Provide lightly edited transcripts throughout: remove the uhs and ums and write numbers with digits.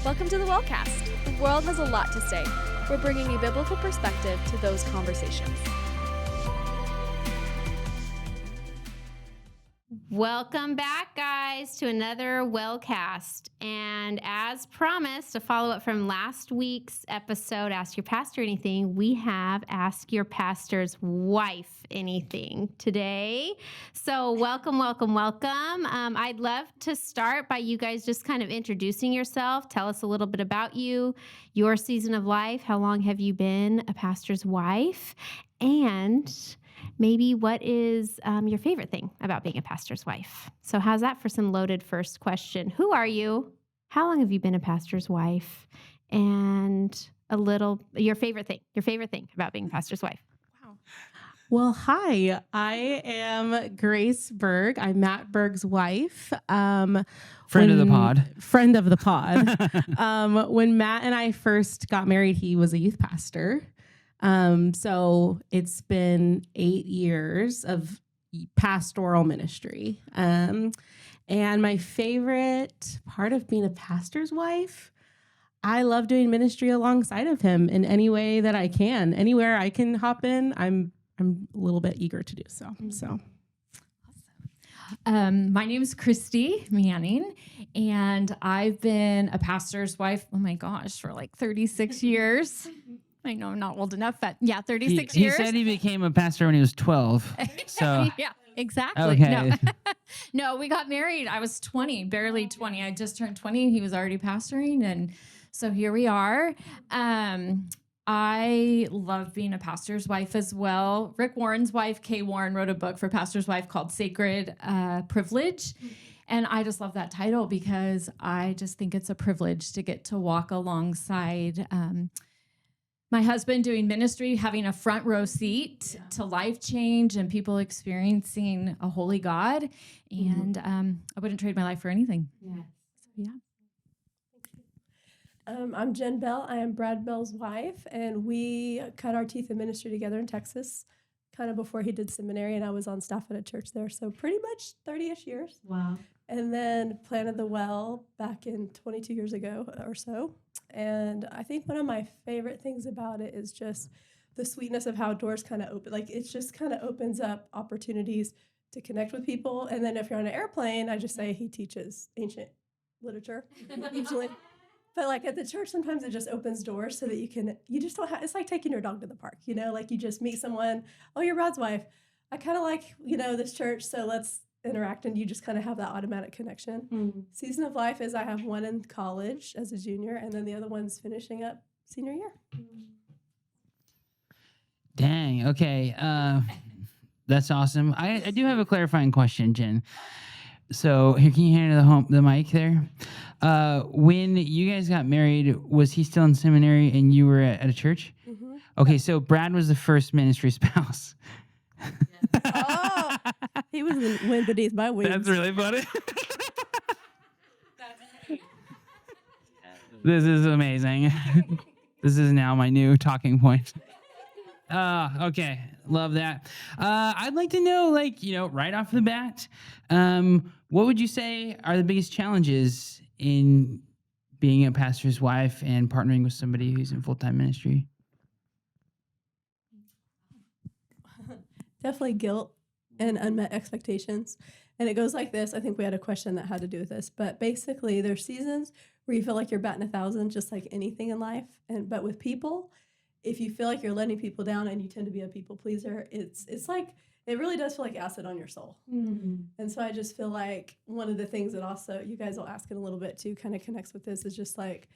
Welcome to the WellCast. The world has a lot to say. We're bringing a biblical perspective to those conversations. Welcome back, guys, to another WellCast. And as promised, a follow-up from last week's episode, Ask Your Pastor Anything, we have Ask Your Pastor's Wife Anything today. So welcome. I'd love to start by you guys just kind of introducing yourself. Tell us a little bit about you, your season of life. How long have you been a pastor's wife? And maybe what is your favorite thing about being a pastor's wife? So how's that for some loaded first question? Who are you? How long have you been a pastor's wife? And a little, your favorite thing about being a pastor's wife. Wow. Well, hi, I am Grace Berg. I'm Matt Berg's wife. Friend of the pod. When Matt and I first got married, he was a youth pastor. So it's been 8 years of pastoral ministry. And my favorite part of being a pastor's wife, I love doing ministry alongside of him in any way that I can. Anywhere I can hop in, I'm a little bit eager to do so. My name is Christy Manning, and I've been a pastor's wife, for like 36 years. I know I'm not old enough, but 36 years. He said he became a pastor when he was 12. So yeah, exactly. Okay. No, we got married. I was 20, barely 20. I just turned 20 and he was already pastoring. And so here we are. I love being a pastor's wife as well. Rick Warren's wife, Kay Warren, wrote a book for pastor's wife called Sacred Privilege. And I just love that title because I just think it's a privilege to get to walk alongside my husband doing ministry, having a front row seat to life change and people experiencing a holy God. And I wouldn't trade my life for anything. I'm Jen Bell. I am Brad Bell's wife, and we cut our teeth in ministry together in Texas, kind of before he did seminary, and I was on staff at a church there, so pretty much 30-ish years. Wow. And then planted the Well back in 22 years ago or so. And I think one of my favorite things about it is just the sweetness of how doors kind of open. Like, it just kind of opens up opportunities to connect with people. And then if you're on an airplane, I just say he teaches ancient literature, usually. But like at the church, sometimes it just opens doors so that you just don't have, it's like taking your dog to the park, like you just meet someone, oh, you're Brad's wife. I kind of like, this church, so let's interact, and you just kind of have that automatic connection. Mm-hmm. Season of life is I have one in college as a junior, and then the other one's finishing up senior year. Dang. Okay. That's awesome. I do have a clarifying question, Jen. So here, can you hand the mic there? When you guys got married, was he still in seminary and you were at a church? Mm-hmm. Okay, so Brad was the first ministry spouse. Oh, he was the wind beneath my wings. That's really funny. This is amazing. This is now my new talking point. Okay, love that. I'd like to know, right off the bat, what would you say are the biggest challenges in being a pastor's wife and partnering with somebody who's in full-time ministry? Definitely guilt and unmet expectations. And it goes like this. I think we had a question that had to do with this. But basically, there's seasons where you feel like you're batting 1,000, just like anything in life. But with people, if you feel like you're letting people down and you tend to be a people pleaser, it's like, it really does feel like acid on your soul. Mm-hmm. And so I just feel like one of the things that also, you guys will ask in a little bit too, kind of connects with this, is just like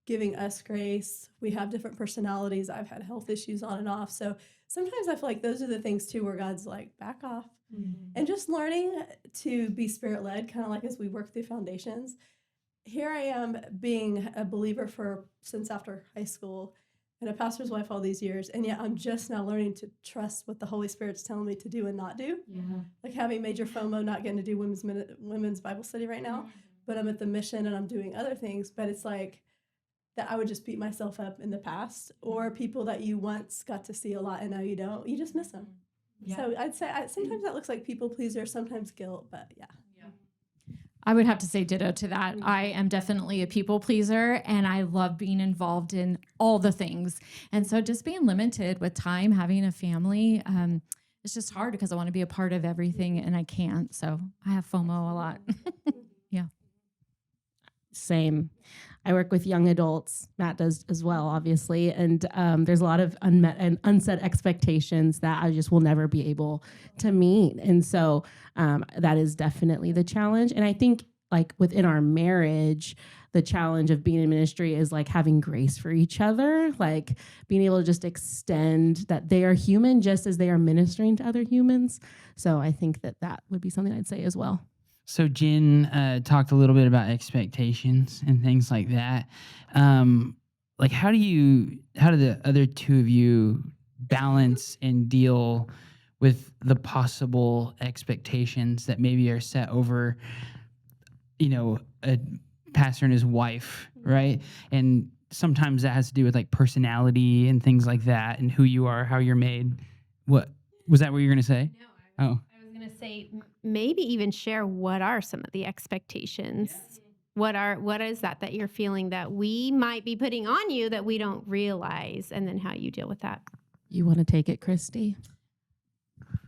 giving us grace. We have different personalities. I've had health issues on and off. So sometimes I feel like those are the things too where God's like, back off. Mm-hmm. And just learning to be spirit-led, kind of like as we work through foundations. Here I am being a believer since after high school and a pastor's wife all these years, and yet I'm just now learning to trust what the Holy Spirit's telling me to do and not do. Yeah. Like having major FOMO, not getting to do women's Bible study right now, but I'm at the mission and I'm doing other things. But it's like that I would just beat myself up in the past, or people that you once got to see a lot and now you don't. You just miss them. Yeah. So I'd say sometimes that looks like people pleaser, sometimes guilt, but yeah. I would have to say ditto to that. I am definitely a people pleaser, and I love being involved in all the things. And so just being limited with time, having a family, it's just hard because I want to be a part of everything and I can't. So I have FOMO a lot. Yeah. Same. I work with young adults. Matt does as well, obviously. And there's a lot of unmet and unset expectations that I just will never be able to meet. And so that is definitely the challenge. And I think like within our marriage, the challenge of being in ministry is like having grace for each other, like being able to just extend that they are human just as they are ministering to other humans. So I think that that would be something I'd say as well. So Jen talked a little bit about expectations and things like that. Like how do the other two of you balance and deal with the possible expectations that maybe are set over, a pastor and his wife, right? And sometimes that has to do with like personality and things like that and who you are, how you're made. What was that what you were going to say? No, Oh. I was going to say maybe even share what are some of the expectations. Yeah. What is that you're feeling that we might be putting on you that we don't realize, and then how you deal with that. You want to take it, Christy?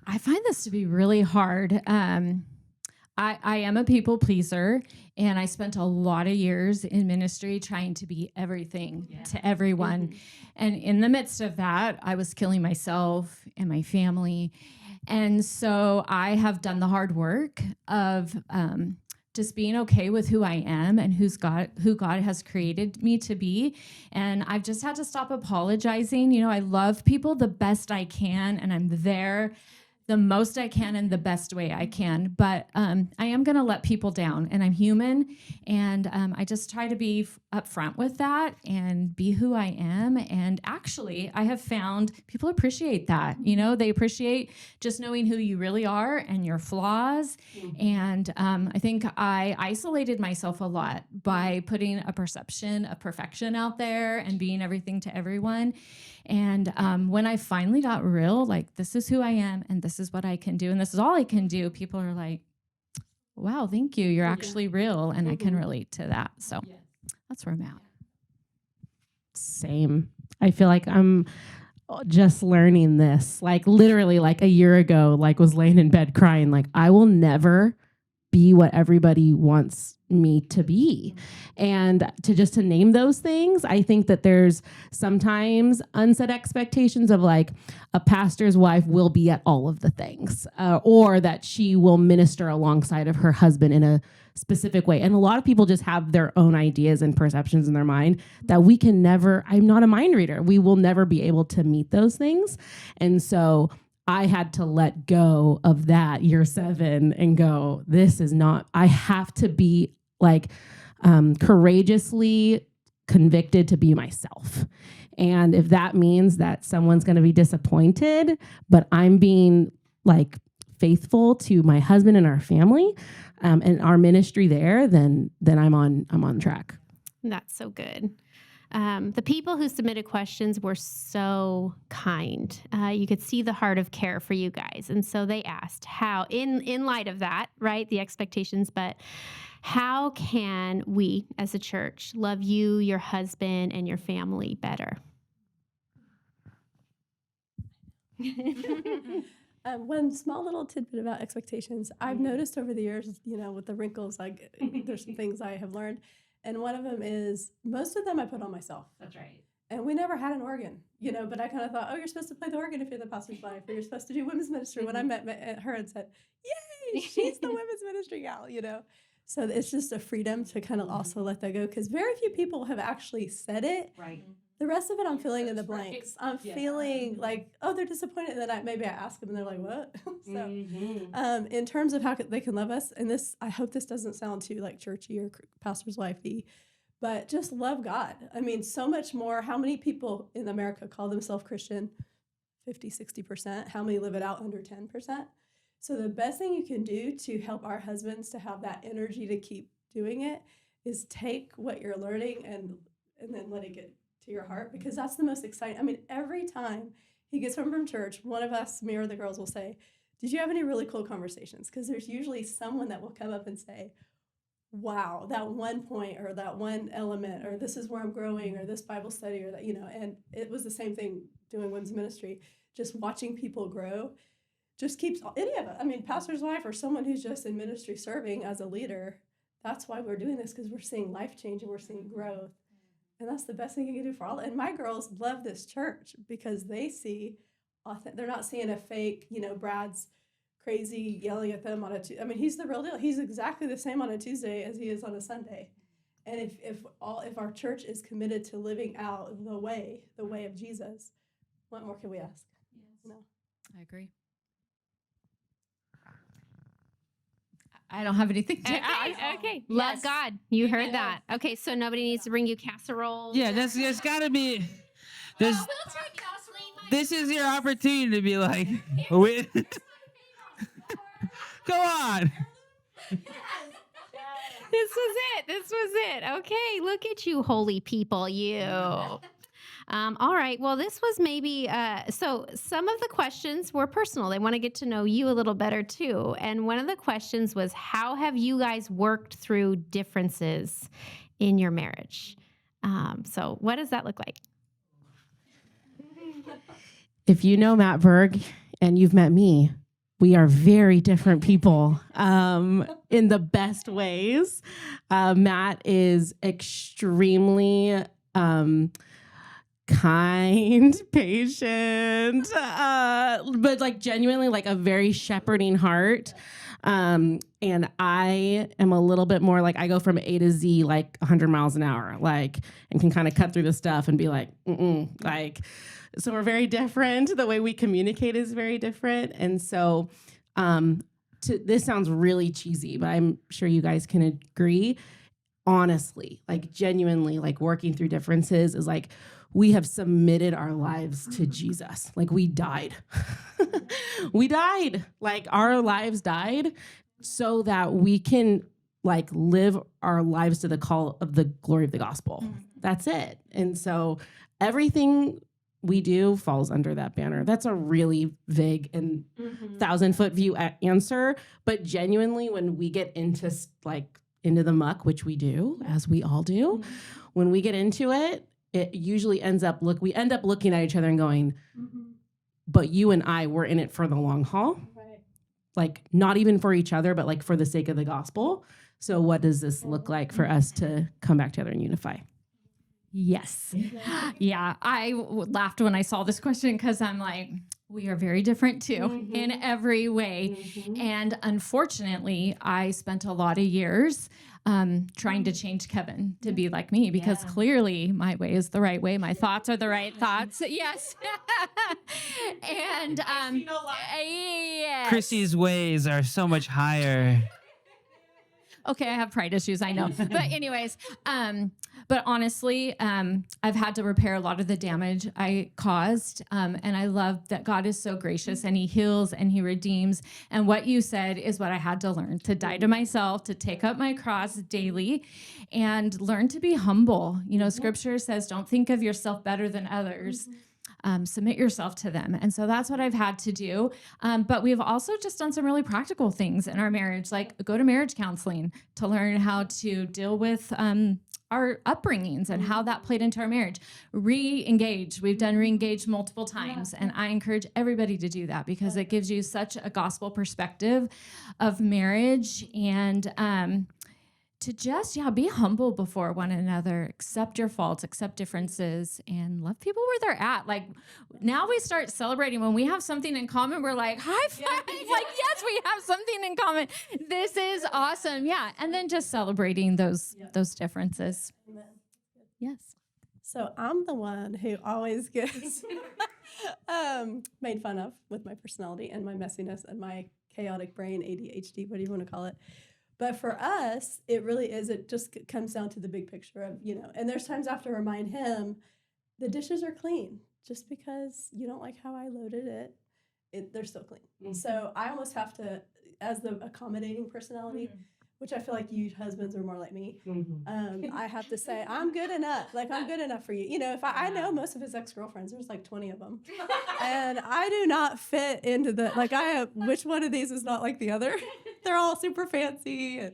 I find this to be really hard. I am a people pleaser, and I spent a lot of years in ministry trying to be everything to everyone. Mm-hmm. And in the midst of that, I was killing myself and my family. And so I have done the hard work of just being okay with who I am and who God has created me to be. And I've just had to stop apologizing. I love people the best I can, and I'm there the most I can in the best way I can. But I am going to let people down, and I'm human. And I just try to be upfront with that and be who I am. And actually, I have found people appreciate that. They appreciate just knowing who you really are and your flaws. Mm-hmm. And I think I isolated myself a lot by putting a perception of perfection out there and being everything to everyone. And when I finally got real, like, this is who I am and this is what I can do and this is all I can do, people are like, wow, thank you. You're actually real. And I can relate to that. So that's where I'm at. Same. I feel like I'm just learning this. Like literally like a year ago, like was laying in bed crying, like I will never be what everybody wants me to be. And to name those things, I think that there's sometimes unset expectations of like a pastor's wife will be at all of the things, or that she will minister alongside of her husband in a specific way. And a lot of people just have their own ideas and perceptions in their mind that we can never, I'm not a mind reader. We will never be able to meet those things. And so I had to let go of that year 7 and go, this is not, I have to be like courageously convicted to be myself. And if that means that someone's going to be disappointed, but I'm being like faithful to my husband and our family and our ministry there, then I'm on track. That's so good. The people who submitted questions were so kind. You could see the heart of care for you guys. And so they asked how, in light of that, right, the expectations, but how can we as a church love you, your husband, and your family better? One small little tidbit about expectations. I've noticed over the years, with the wrinkles, like there's some things I have learned. And one of them is most of them I put on myself. That's right. And we never had an organ, but I kind of thought, oh, you're supposed to play the organ if you're the pastor's wife, or you're supposed to do women's ministry. When I met her and said, yay, she's the women's ministry gal, So it's just a freedom to kind of also let that go, because very few people have actually said it. Right. The rest of it, I'm filling in the blanks. I'm feeling like, oh, they're disappointed. And then maybe I ask them and they're like, what? So in terms of how they can love us, and this, I hope this doesn't sound too like churchy or pastor's wifey, but just love God. I mean, so much more. How many people in America call themselves Christian? 50, 60%. How many live it out under 10%? So the best thing you can do to help our husbands to have that energy to keep doing it is take what you're learning and then let it get to your heart, because that's the most exciting. I mean, every time he gets home from church, one of us, me or the girls, will say, did you have any really cool conversations? Because there's usually someone that will come up and say, wow, that one point or that one element, or this is where I'm growing, or this Bible study, or that, and it was the same thing doing women's ministry, just watching people grow. Just keeps any of it. I mean, pastor's wife or someone who's just in ministry serving as a leader. That's why we're doing this, because we're seeing life change and we're seeing growth. And that's the best thing you can do for all. And my girls love this church because they see, they're not seeing a fake, Brad's crazy yelling at them on a Tuesday. I mean, he's the real deal. He's exactly the same on a Tuesday as he is on a Sunday. And if our church is committed to living out the way of Jesus, what more can we ask? Yes. I agree. I don't have anything to add. Okay. Love God. You heard that. Okay, so nobody needs to bring you casseroles. Yeah, there's got to be. This is your opportunity to be like, go on. This was it. Okay, look at you, holy people, you. All right. Well, this was maybe, so some of the questions were personal. They want to get to know you a little better too. And one of the questions was, how have you guys worked through differences in your marriage? So what does that look like? If you know Matt Berg and you've met me, we are very different people in the best ways. Matt is extremely kind, patient, but like genuinely like a very shepherding heart. And I am a little bit more like, I go from A to Z like 100 miles an hour, like, and can kind of cut through the stuff and be like, like, so we're very different. The way we communicate is very different. And so this sounds really cheesy, but I'm sure you guys can agree. Honestly, like genuinely, like working through differences is like, we have submitted our lives to Jesus. Like we died. We died. Like our lives died so that we can like live our lives to the call of the glory of the gospel. That's it. And so everything we do falls under that banner. That's a really vague and 1,000-foot view answer. But genuinely, when we get into into the muck, which we do, as we all do, when we get into it, it usually we end up looking at each other and going, but you and I were in it for the long haul. Right. Like not even for each other, but like for the sake of the gospel. So what does this look like for us to come back together and unify? Yes. Yeah. I laughed when I saw this question because I'm like, we are very different too in every way. And unfortunately, I spent a lot of years trying to change Kevin to be like me because clearly my way is the right way. My thoughts are the right thoughts. Yes. And yes. Christy's ways are so much higher. Okay, I have pride issues, I know. But anyways, but honestly, I've had to repair a lot of the damage I caused. And I love that God is so gracious and he heals and he redeems. And what you said is what I had to learn, to die to myself, to take up my cross daily and learn to be humble. You know, scripture says, don't think of yourself better than others. Submit yourself to them. And so that's what I've had to do. But we've also just done some really practical things in our marriage, like go to marriage counseling to learn how to deal with our upbringings and how that played into our marriage. Re-engage. We've done re-engage multiple times. And I encourage everybody to do that because it gives you such a gospel perspective of marriage and to just, be humble before one another, accept your faults, accept differences, and love people where they're at. Like, now we start celebrating when we have something in common. We're like, high five. Like, yes, we have something in common. This is awesome. Yeah. And then just celebrating those differences. Amen. Yes. So I'm the one who always gets made fun of with my personality and my messiness and my chaotic brain, ADHD, what do you want to call it? But for us, it really is, it just comes down to the big picture of, and there's times I have to remind him, the dishes are clean. Just because you don't like how I loaded it, they're still clean. Mm-hmm. So I almost have to, as the accommodating personality, which I feel like you husbands are more like me, I have to say, I'm good enough. Like, I'm good enough for you. If I know most of his ex-girlfriends, there's like 20 of them. And I do not fit into which one of these is not like the other? They're all super fancy.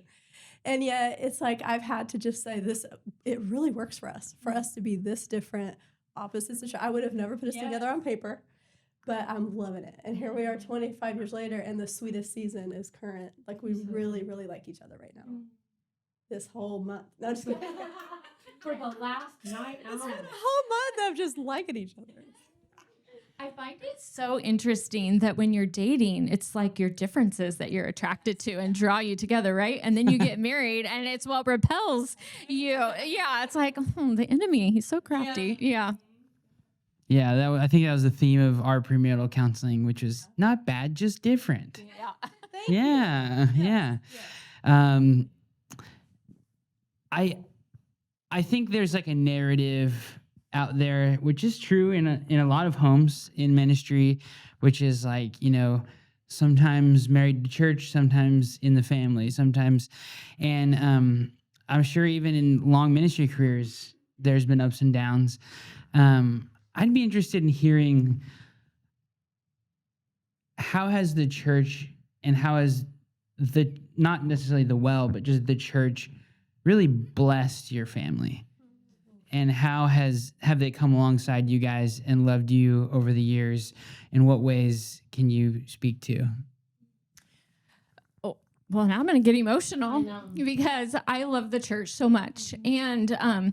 And yet it's like I've had to just say this, it really works for us to be this different, opposites attract. I would have never put us together on paper, but I'm loving it. And here we are 25 years later, and the sweetest season is current. Like we really, really like each other right now. This whole month. No, just kidding. For the last 9 hours. It's been a whole month of just liking each other. I find it so interesting that when you're dating, it's like your differences that you're attracted to and draw you together, right? And then you get married and it's what repels you. Yeah, it's like, the enemy, he's so crafty. Yeah. Yeah, I think that was the theme of our premarital counseling, which was not bad, just different. Yeah. I think there's like a narrative out there, which is true in a lot of homes in ministry, which is like, sometimes married to church, sometimes in the family, sometimes. And I'm sure even in long ministry careers, there's been ups and downs. I'd be interested in hearing, how has the church and how has not necessarily the well, but just the church really blessed your family? And how have they come alongside you guys and loved you over the years? In what ways can you speak to? Oh, well, now I'm going to get emotional because I love the church so much. And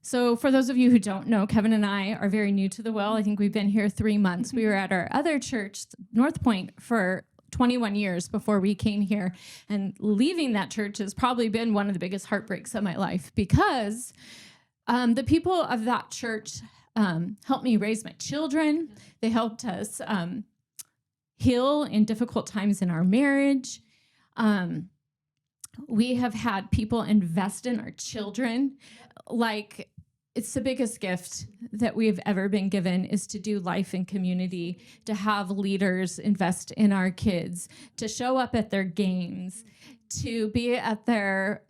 so for those of you who don't know, Kevin and I are very new to the Well. I think we've been here 3 months. We were at our other church, North Point, for 21 years before we came here. And leaving that church has probably been one of the biggest heartbreaks of my life because the people of that church helped me raise my children. They helped us heal in difficult times in our marriage. We have had people invest in our children. Like, it's the biggest gift that we've ever been given, is to do life in community, to have leaders invest in our kids, to show up at their games, to be at their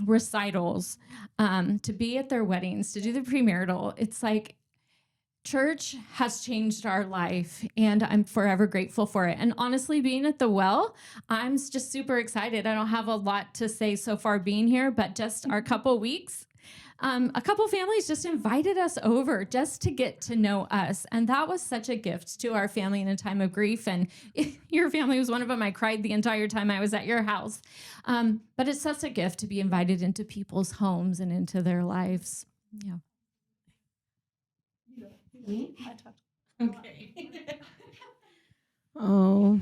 recitals, to be at their weddings, to do the premarital. It's like church has changed our life, and I'm forever grateful for it. And honestly, being at the Well, I'm just super excited. I don't have a lot to say so far being here, but just our couple weeks, a couple families just invited us over just to get to know us. And that was such a gift to our family in a time of grief. And your family was one of them. I cried the entire time I was at your house. But it's such a gift to be invited into people's homes and into their lives. Yeah. Okay. Oh,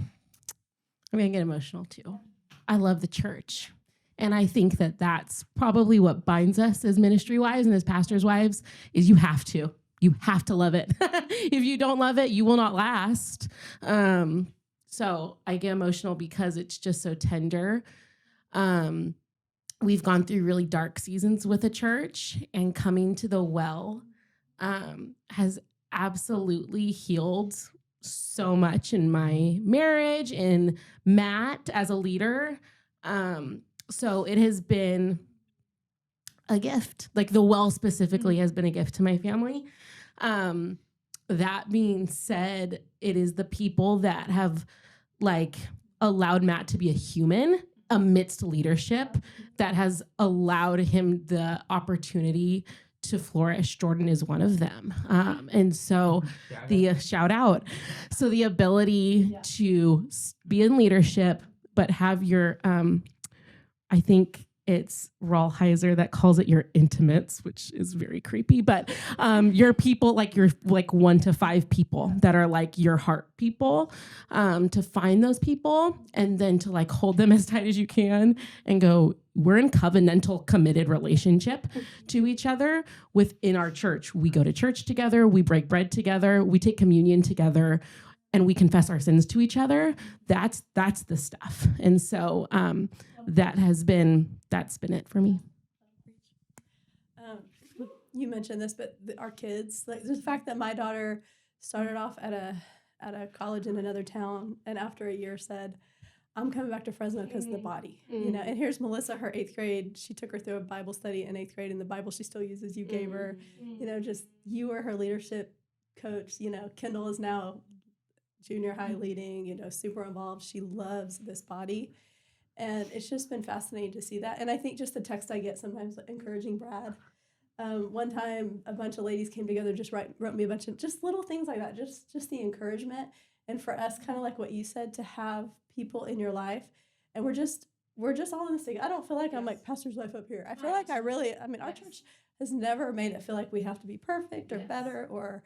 I'm going to get emotional too. I love the church. And I think that that's probably what binds us as ministry wives and as pastors' wives, is you have to love it. If you don't love it, you will not last. So I get emotional because it's just so tender. We've gone through really dark seasons with the church, and coming to the Well has absolutely healed so much in my marriage and Matt as a leader. So it has been a gift. Like the Well specifically has been a gift to my family. That being said, it is the people that have allowed Matt to be a human amidst leadership that has allowed him the opportunity to flourish. Jordan is one of them. And so shout out. So the ability to be in leadership, but have your, I think it's Rolheiser that calls it your intimates, which is very creepy, but your people, your 1 to 5 people that are your heart people, to find those people and then to hold them as tight as you can and go, we're in covenantal committed relationship to each other within our church. We go to church together, we break bread together, we take communion together, and we confess our sins to each other. That's the stuff. And so that's been it for me. You mentioned this, but our kids, the fact that my daughter started off at a college in another town, and after a year said, I'm coming back to Fresno because of the body, and here's Melissa, her 8th grade, she took her through a Bible study in 8th grade, and the Bible she still uses, you gave her, just, you were her leadership coach, Kendall is now junior high leading, super involved. She loves this body. And it's just been fascinating to see that. And I think just the text I get sometimes encouraging Brad. One time, a bunch of ladies came together, just wrote me a bunch of just little things like that, just the encouragement. And for us, kind of like what you said, to have people in your life, and we're just all in this thing. I don't feel like I'm like pastor's wife up here. I feel like our church has never made it feel like we have to be perfect or better or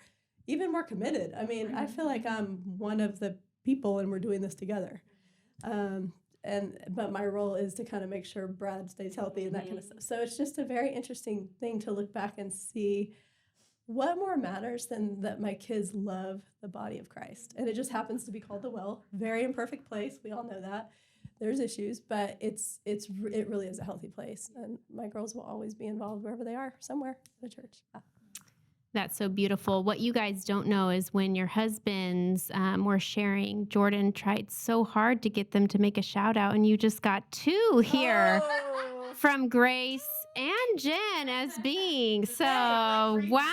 even more committed. I mean, I feel like I'm one of the people, and we're doing this together. But my role is to kind of make sure Brad stays healthy and that kind of stuff. So it's just a very interesting thing to look back and see what more matters than that my kids love the body of Christ. And it just happens to be called the Well. Very imperfect place. We all know that. There's issues, but it really is a healthy place. And my girls will always be involved wherever they are, somewhere in the church. Yeah. That's so beautiful. What you guys don't know is when your husbands were sharing, Jordan tried so hard to get them to make a shout out, and you just got 2 here from Grace and Jen as being. So, wow.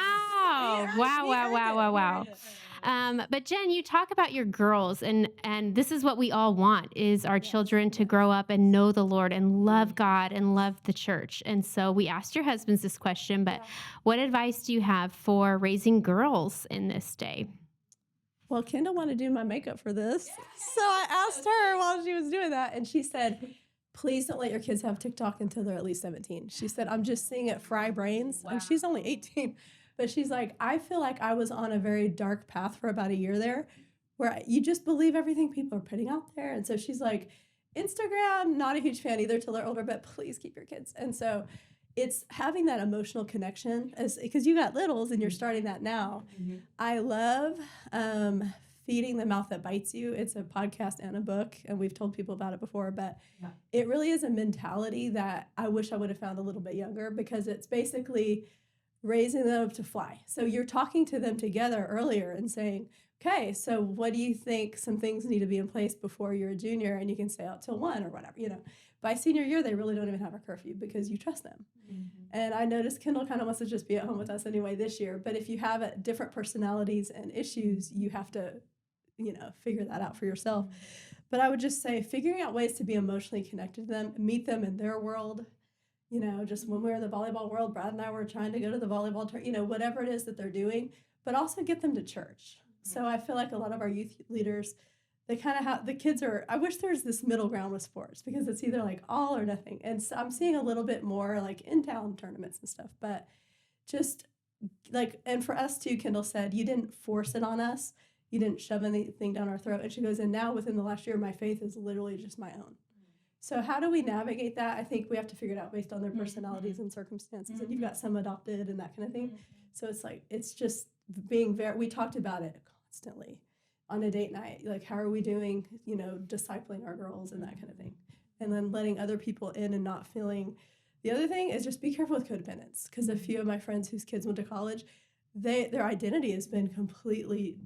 But Jen, you talk about your girls, and this is what we all want, is our children to grow up and know the Lord and love God and love the church. And so we asked your husbands this question, but what advice do you have for raising girls in this day? Well, Kendall wanted to do my makeup for this. So I asked her while she was doing that, and she said, please don't let your kids have TikTok until they're at least 17. She said, I'm just seeing it fry brains. Wow. And she's only 18. But she's like, I feel like I was on a very dark path for about a year there where you just believe everything people are putting out there. And so she's like, Instagram, not a huge fan either till they're older, but please keep your kids. And so it's having that emotional connection because you got littles and you're starting that now. Mm-hmm. I love Feeding the Mouth That Bites You. It's a podcast and a book, and we've told people about it before, but it really is a mentality that I wish I would have found a little bit younger, because it's basically raising them to fly. So you're talking to them together earlier and saying, okay, so what do you think some things need to be in place before you're a junior, and you can stay out till 1 or whatever, By senior year, they really don't even have a curfew because you trust them. Mm-hmm. And I noticed Kendall kind of wants to just be at home with us anyway this year, but if you have different personalities and issues, you have to, figure that out for yourself. Mm-hmm. But I would just say figuring out ways to be emotionally connected to them, meet them in their world. Just when we were in the volleyball world, Brad and I were trying to go to the volleyball tournament, whatever it is that they're doing, but also get them to church. So I feel like a lot of our youth leaders, they kind of have, the kids are, I wish there's this middle ground with sports, because it's either like all or nothing. And so I'm seeing a little bit more like in-town tournaments and stuff, but just like, and for us too, Kendall said, you didn't force it on us. You didn't shove anything down our throat. And she goes, and now within the last year, my faith is literally just my own. So how do we navigate that? I think we have to figure it out based on their personalities and circumstances. And you've got some adopted and that kind of thing. So it's just being we talked about it constantly on a date night. Like, how are we doing, discipling our girls and that kind of thing. And then letting other people in and not feeling. The other thing is just be careful with codependence. Because a few of my friends whose kids went to college, their identity has been completely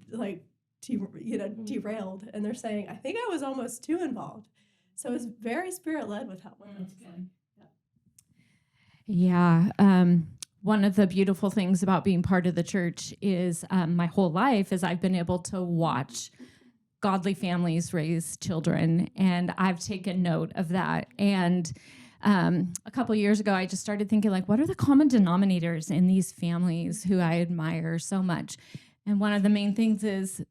derailed. And they're saying, I think I was almost too involved. So it's very spirit-led with how it's going. Yeah. One of the beautiful things about being part of the church is my whole life is I've been able to watch godly families raise children, and I've taken note of that. And a couple years ago, I just started thinking, like, what are the common denominators in these families who I admire so much? And one of the main things is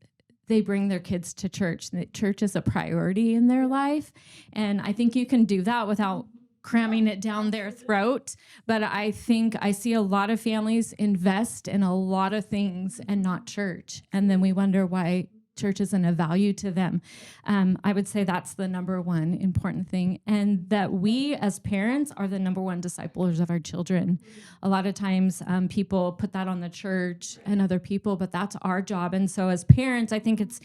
they bring their kids to church. The church is a priority in their life. And I think you can do that without cramming it down their throat. But I think I see a lot of families invest in a lot of things and not church. And then we wonder why church isn't a value to them. I would say that's the number one important thing. And that we as parents are the number one disciplers of our children. A lot of times people put that on the church and other people, but that's our job. And so as parents, I think it's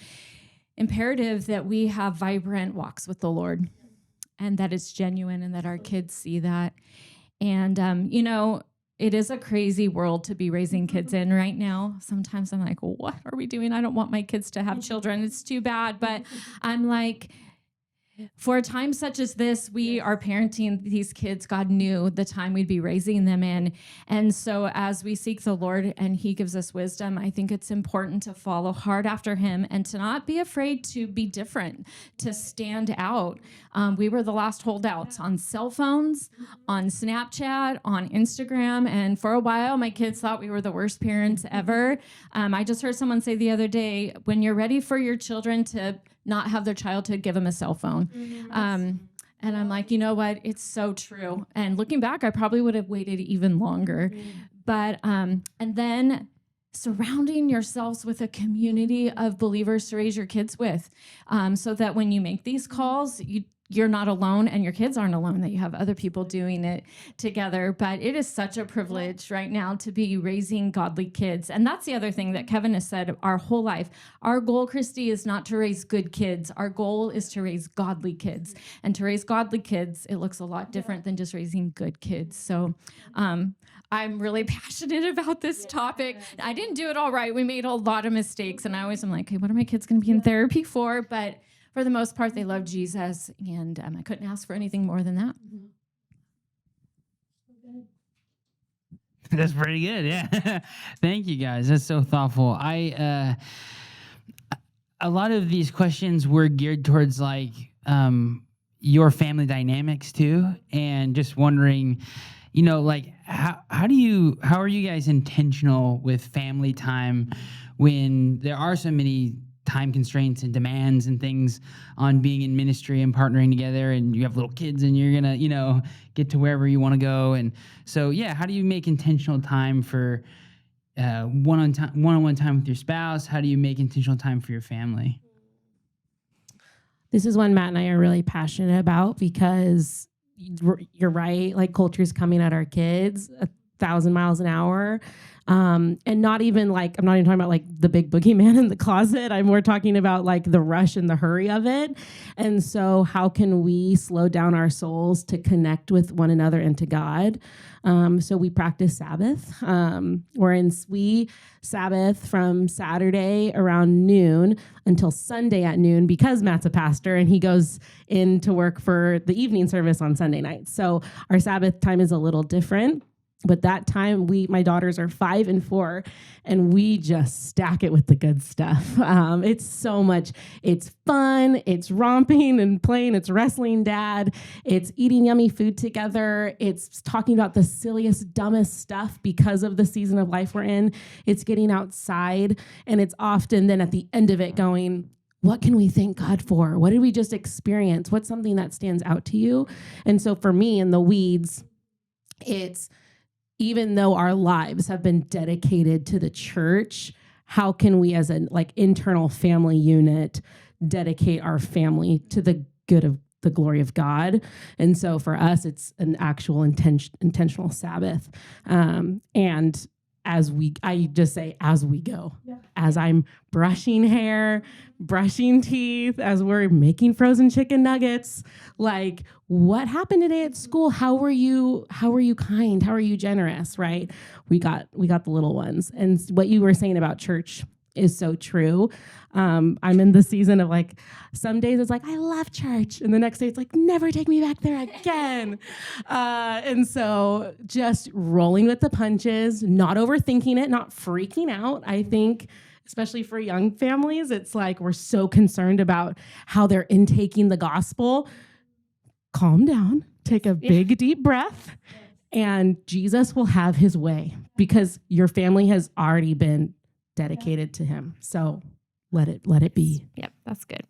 imperative that we have vibrant walks with the Lord, and that it's genuine, and that our kids see that. And, it is a crazy world to be raising kids in right now. Sometimes I'm like, what are we doing? I don't want my kids to have children. It's too bad. But I'm like, For a time such as this, we are parenting these kids. God knew the time we'd be raising them in. And so as we seek the Lord and he gives us wisdom, I think it's important to follow hard after him and to not be afraid to be different, to stand out. We were the last holdouts on cell phones, on Snapchat, on Instagram. And for a while, my kids thought we were the worst parents ever. I just heard someone say the other day, when you're ready for your children to not have their childhood, give them a cell phone. And I'm like, you know what? It's so true. And looking back, I probably would have waited even longer. But, and then surrounding yourselves with a community of believers to raise your kids with, so that when you make these calls, you're not alone and your kids aren't alone, that you have other people doing it together. But it is such a privilege right now to be raising godly kids. And that's the other thing that Kevin has said our whole life. Our goal, Christy, is not to raise good kids. Our goal is to raise godly kids. And to raise godly kids, it looks a lot different than just raising good kids. So I'm really passionate about this topic. I didn't do it all right. We made a lot of mistakes. And I always am like, hey, what are my kids going to be in therapy for? But for the most part, they love Jesus, and I couldn't ask for anything more than that. That's pretty good. Yeah. Thank you guys. That's so thoughtful. A lot of these questions were geared towards like your family dynamics too, and just wondering, like how are you guys intentional with family time when there are so many time constraints and demands and things on being in ministry and partnering together, and you have little kids and you're gonna get to wherever you want to go? And so how do you make intentional time for one-on-one time with your spouse? How do you make intentional time for your family? This is one Matt and I are really passionate about, because you're right, like culture's coming at our kids 1,000 miles an hour. And not even like, I'm not even talking about like the big boogeyman in the closet. I'm more talking about like the rush and the hurry of it. And so how can we slow down our souls to connect with one another and to God? So we practice Sabbath. We Sabbath from Saturday around noon until Sunday at noon, because Matt's a pastor and he goes into work for the evening service on Sunday night. So our Sabbath time is a little different. But that time, my daughters are 5 and 4, and we just stack it with the good stuff. It's so much. It's fun. It's romping and playing. It's wrestling dad. It's eating yummy food together. It's talking about the silliest, dumbest stuff because of the season of life we're in. It's getting outside, and it's often then at the end of it going, what can we thank God for? What did we just experience? What's something that stands out to you? And so for me, in the weeds, it's, even though our lives have been dedicated to the church, how can we as an internal family unit dedicate our family to the good of the glory of God? And so for us, it's an actual intentional Sabbath. And I just say, as we go, as I'm brushing hair, brushing teeth, as we're making frozen chicken nuggets, like, what happened today at school? How were you kind? How are you generous? Right? We got the little ones. And what you were saying about church is so true. I'm in the season of like, some days it's like, I love church. And the next day it's like, never take me back there again. And so just rolling with the punches, not overthinking it, not freaking out. I think, especially for young families, it's like, we're so concerned about how they're intaking the gospel. Calm down, take a big, deep breath, and Jesus will have his way, because your family has already been dedicated to him. So let it be. Yep, that's good.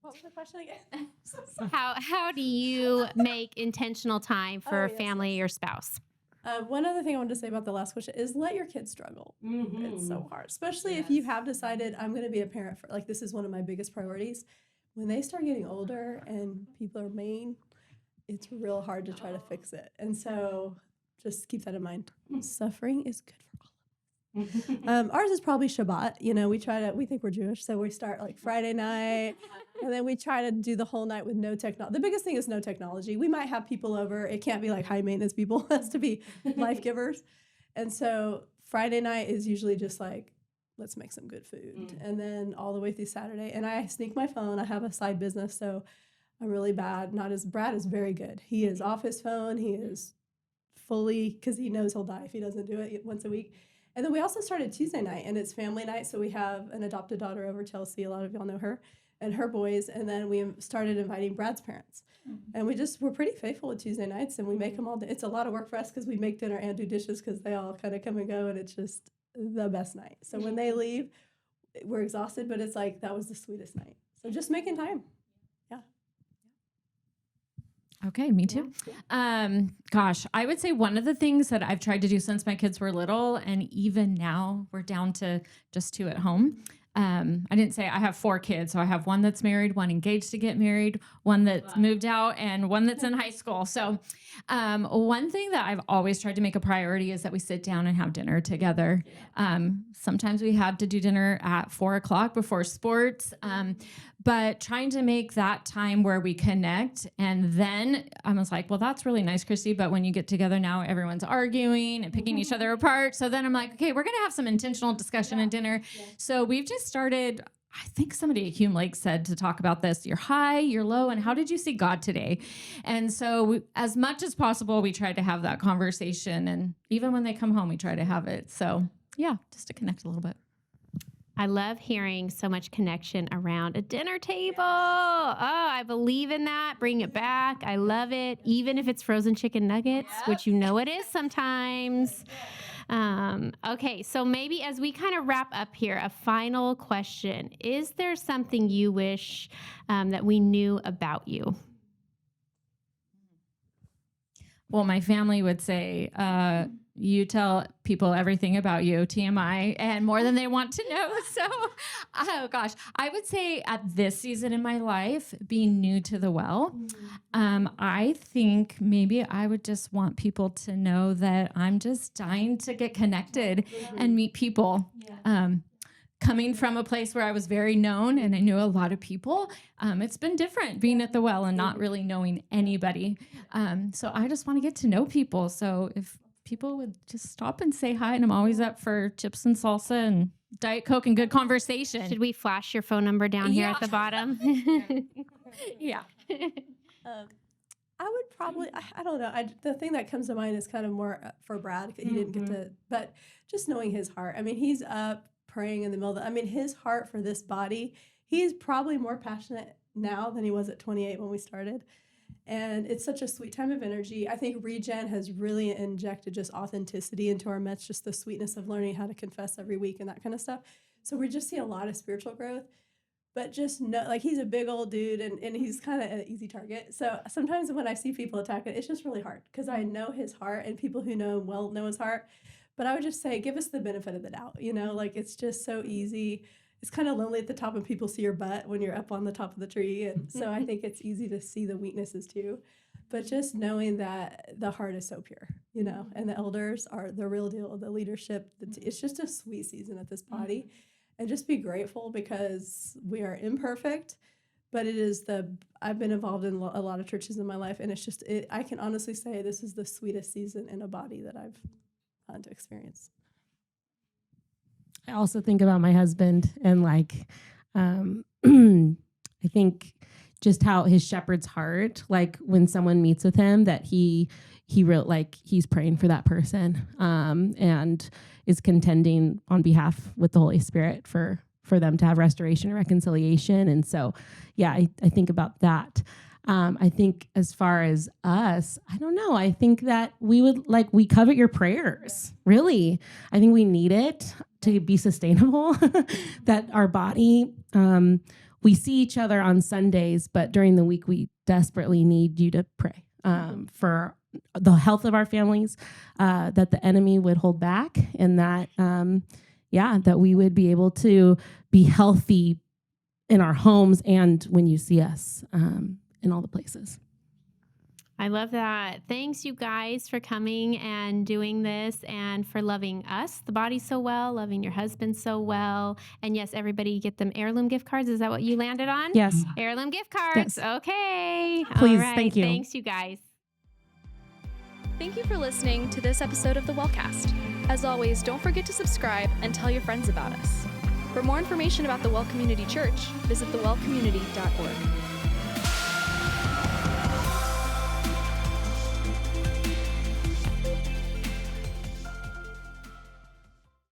What was the question again? How do you make intentional time for family or spouse? One other thing I wanted to say about the last question is let your kids struggle. Mm-hmm. It's so hard, especially if you have decided I'm going to be a parent for, like, this is one of my biggest priorities. When they start getting older and people are mean, it's real hard to try to fix it. And so just keep that in mind. Suffering is good for all of us. Ours is probably Shabbat. We think we're Jewish, so we start like Friday night, and then we try to do the whole night with no technology. The biggest thing is no technology. We might have people over. It can't be like high maintenance people. It has to be life givers. And so Friday night is usually just like let's make some good food. And then all the way through Saturday. And I sneak my phone. I have a side business, so I'm really bad. Brad is very good. He is off his phone. He is fully, because he knows he'll die if he doesn't do it once a week. And then we also started Tuesday night, and it's family night. So we have an adopted daughter over, Chelsea. A lot of y'all know her, and her boys. And then we started inviting Brad's parents. And we're pretty faithful with Tuesday nights, and we make them all day. It's a lot of work for us because we make dinner and do dishes because they all kind of come and go, and it's just the best night. So when they leave, we're exhausted, but it's like, that was the sweetest night. So just making time. Okay, me too. Gosh, I would say one of the things that I've tried to do since my kids were little, and even now we're down to just 2 at home. I didn't say I have 4 kids. So I have one that's married, one engaged to get married, one that's moved out, and one that's in high school. So one thing that I've always tried to make a priority is that we sit down and have dinner together. Sometimes we have to do dinner at 4:00 before sports, but trying to make that time where we connect. And then I was like, well, that's really nice, Christy. But when you get together now, everyone's arguing and picking each other apart. So then I'm like, okay, we're going to have some intentional discussion at dinner. So we've just started, I think somebody at Hume Lake said to talk about this, your high, your low, and how did you see God today? And so as much as possible, we try to have that conversation. And even when they come home, we try to have it. So yeah, just to connect a little bit. I love hearing so much connection around a dinner table. Oh, I believe in that. Bring it back. I love it. Even if it's frozen chicken nuggets, which you know it is sometimes. Okay, so maybe as we kind of wrap up here, a final question. Is there something you wish that we knew about you? Well, my family would say, you tell people everything about you, TMI, and more than they want to know. So, oh gosh, I would say at this season in my life, being new to the well, I think maybe I would just want people to know that I'm just dying to get connected and meet people. Coming from a place where I was very known and I knew a lot of people, it's been different being at the well and not really knowing anybody. So I just want to get to know people. So if people would just stop and say hi, and I'm always up for chips and salsa and Diet Coke and good conversation. Should we flash your phone number down here at the bottom? Yeah. I would probably, I don't know. The thing that comes to mind is kind of more for Brad. He didn't get to, but just knowing his heart. I mean, he's up praying in the middle of his heart for this body. He's probably more passionate now than he was at 28 when we started. And it's such a sweet time of energy. I think Regen has really injected just authenticity into our midst, just the sweetness of learning how to confess every week and that kind of stuff. So we're just seeing a lot of spiritual growth. But just know, like, he's a big old dude, and he's kind of an easy target. So sometimes when I see people attack it, it's just really hard because I know his heart, and people who know him well know his heart. But I would just say, give us the benefit of the doubt. Like, it's just so easy. It's kind of lonely at the top when people see your butt when you're up on the top of the tree. And so I think it's easy to see the weaknesses too. But just knowing that the heart is so pure, and the elders are the real deal, the leadership. It's just a sweet season at this body. And just be grateful because we are imperfect. But it is I've been involved in a lot of churches in my life. And it's just, I can honestly say this is the sweetest season in a body that I've had to experience. I also think about my husband and I think just how his shepherd's heart, like when someone meets with him, that he's praying for that person and is contending on behalf with the Holy Spirit for them to have restoration and reconciliation. And so, yeah, I think about that. I think as far as us, I don't know. I think that we covet your prayers. Really. I think we need it to be sustainable, that our body, we see each other on Sundays, but during the week, we desperately need you to pray for the health of our families, that the enemy would hold back, and that, that we would be able to be healthy in our homes and when you see us in all the places. I love that. Thanks, you guys, for coming and doing this and for loving us, the body, so well, loving your husband so well. And yes, everybody get them heirloom gift cards. Is that what you landed on? Yes. Heirloom gift cards. Yes. Okay. Please, all right. thank you. Thanks, you guys. Thank you for listening to this episode of the WellCast. As always, don't forget to subscribe and tell your friends about us. For more information about the Well Community Church, visit thewellcommunity.org.